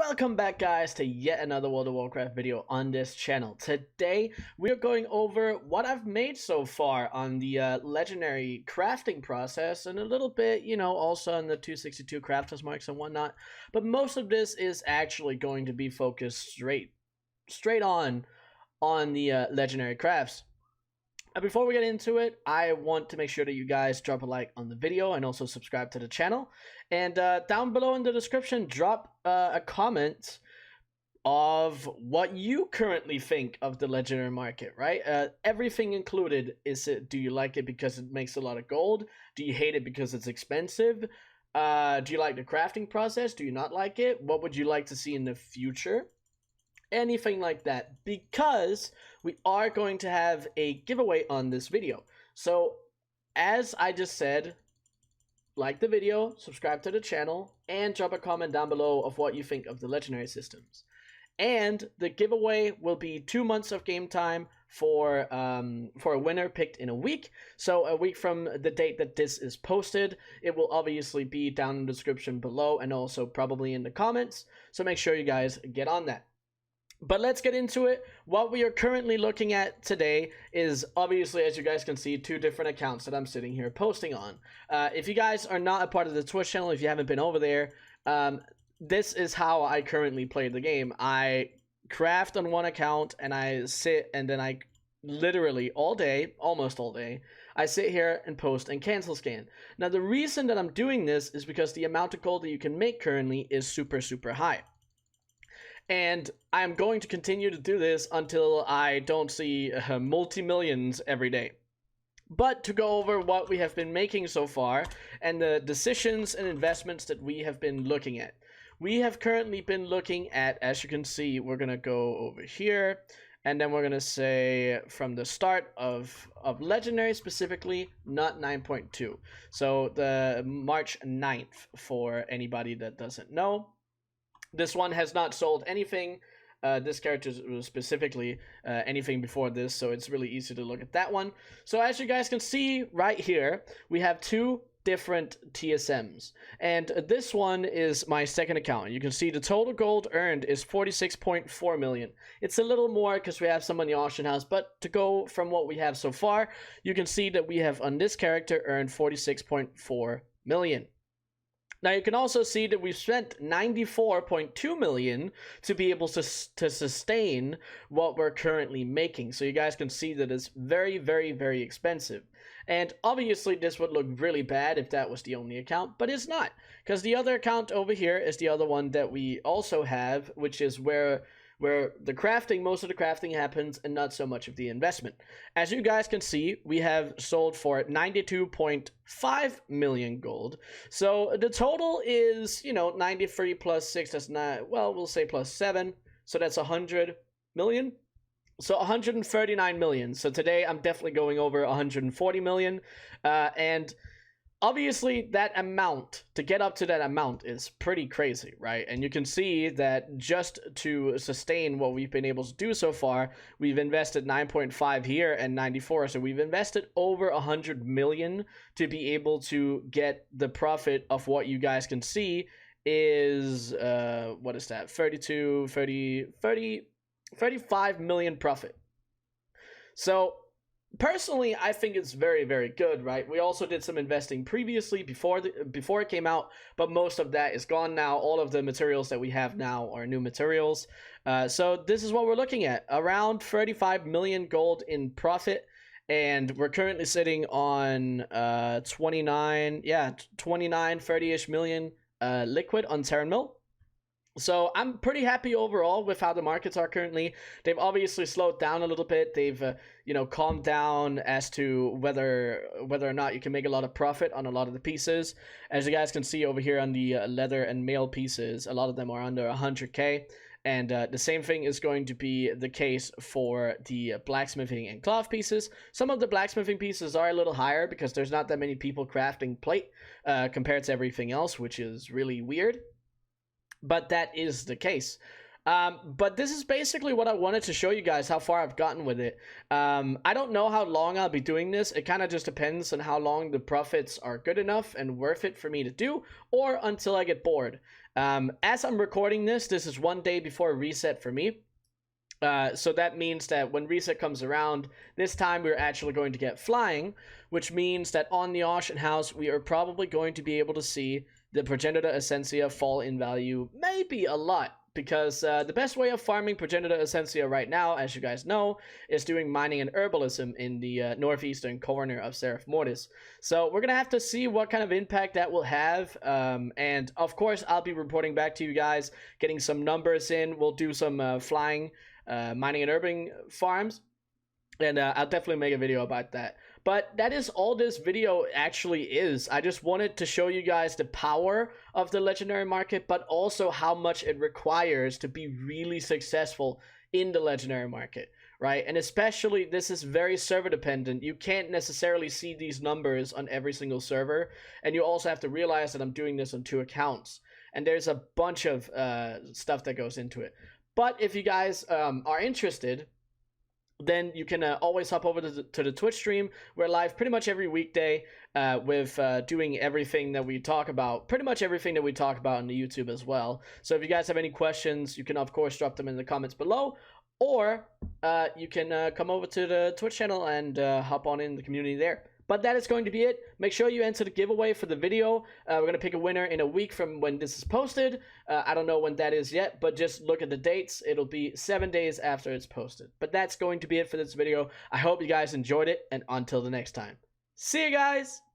Welcome back, guys, to yet another World of Warcraft video on this channel. Today we are going over what I've made so far on the legendary crafting process, and a little bit, also on the 262 crafters marks and whatnot. But most of this is actually going to be focused straight on the legendary crafts. Before we get into it, I want to make sure that you guys drop a like on the video and also subscribe to the channel. And down below in the description, drop a comment of what you currently think of the legendary market, right? Everything included. Do you like it because it makes a lot of gold? Do you hate it because it's expensive? Do you like the crafting process? Do you not like it? What would you like to see in the future? Anything like that, because we are going to have a giveaway on this video. So as I just said, like the video, subscribe to the channel, and drop a comment down below of what you think of the legendary systems. And the giveaway will be 2 months of game time for a winner picked in a week. So a week from the date that this is posted. It will obviously be down in the description below and also probably in the comments. So make sure you guys get on that. But let's get into it. What we are currently looking at today is, obviously, as you guys can see, 2 different accounts that I'm sitting here posting on. If you guys are not a part of the Twitch channel, if you haven't been over there, this is how I currently play the game. I craft on one account and I sit, and then I literally all day, almost all day, I sit here and post and cancel scan. Now, the reason that I'm doing this is because the amount of gold that you can make currently is super high. And I'm going to continue to do this until I don't see multi-millions every day. But to go over what we have been making so far and the decisions and investments that we have been looking at. We have currently been looking at, as you can see, we're going to go over here. And then we're going to say from the start of Legendary specifically, not 9.2. So the March 9th for anybody that doesn't know. This one has not sold anything. This character specifically anything before this, so it's really easy to look at that one. So as you guys can see right here, we have 2 different TSMs, and this one is my second account. You can see the total gold earned is 46.4 million. It's a little more because we have some on the auction house, but to go from what we have so far, you can see that we have on this character earned 46.4 million. Now, you can also see that we've spent 94.2 million to be able to sustain what we're currently making. So you guys can see that it's very expensive. And obviously, this would look really bad if that was the only account, but it's not. Because the other account over here is the other one that we also have, which is where the crafting, most of the crafting happens and not so much of the investment. As you guys can see, we have sold for 92.5 million gold. So the total is, 93 plus 6, that's not, well, we'll say plus 7. So that's 100 million. So 139 million. So today I'm definitely going over 140 million. And obviously, that amount, to get up to that amount, is pretty crazy, right? And you can see that just to sustain what we've been able to do so far, we've invested 9.5 here and 94. So we've invested over 100 million to be able to get the profit of what you guys can see is, what is that? 35 million profit. So personally, I think it's very good, right? We also did some investing previously before it came out, but most of that is gone now. All of the materials that we have now are new materials. So this is what we're looking at, around 35 million gold in profit, and we're currently sitting on 29, 30-ish million liquid on Terran Mill. So I'm pretty happy overall with how the markets are currently. They've obviously slowed down a little bit. They've calmed down as to whether or not you can make a lot of profit on a lot of the pieces. As you guys can see over here on the leather and mail pieces, a lot of them are under 100k. And the same thing is going to be the case for the blacksmithing and cloth pieces. Some of the blacksmithing pieces are a little higher because there's not that many people crafting plate compared to everything else, which is really weird. But that is the case. But this is basically what I wanted to show you guys, how far I've gotten with it. I don't know how long I'll be doing this. It kind of just depends on how long the profits are good enough and worth it for me to do, or until I get bored. As I'm recording this, this is 1 day before reset for me. So that means that when reset comes around, this time we're actually going to get flying, which means that on the auction house, we are probably going to be able to see the Progenitor Essentia fall in value, maybe a lot, because the best way of farming Progenitor Essentia right now, as you guys know, is doing mining and herbalism in the northeastern corner of Seraph Mortis. So we're going to have to see what kind of impact that will have, and of course, I'll be reporting back to you guys, getting some numbers in. We'll do some flying mining and urban farms, and I'll definitely make a video about that. But that is all this video actually is. I just wanted to show you guys the power of the legendary market, but also how much it requires to be really successful in the legendary market, right? And especially, this is very server dependent. You can't necessarily see these numbers on every single server, and you also have to realize that I'm doing this on 2 accounts, and there's a bunch of stuff that goes into it. But if you guys are interested, then you can always hop over to the Twitch stream. We're live pretty much every weekday with doing everything that we talk about, pretty much everything that we talk about on the YouTube as well. So if you guys have any questions, you can of course drop them in the comments below, or you can come over to the Twitch channel and hop on in the community there. But that is going to be it. Make sure you enter the giveaway for the video. We're going to pick a winner in a week from when this is posted. I don't know when that is yet, but just look at the dates. It'll be 7 days after it's posted. But that's going to be it for this video. I hope you guys enjoyed it, and until the next time. See you guys!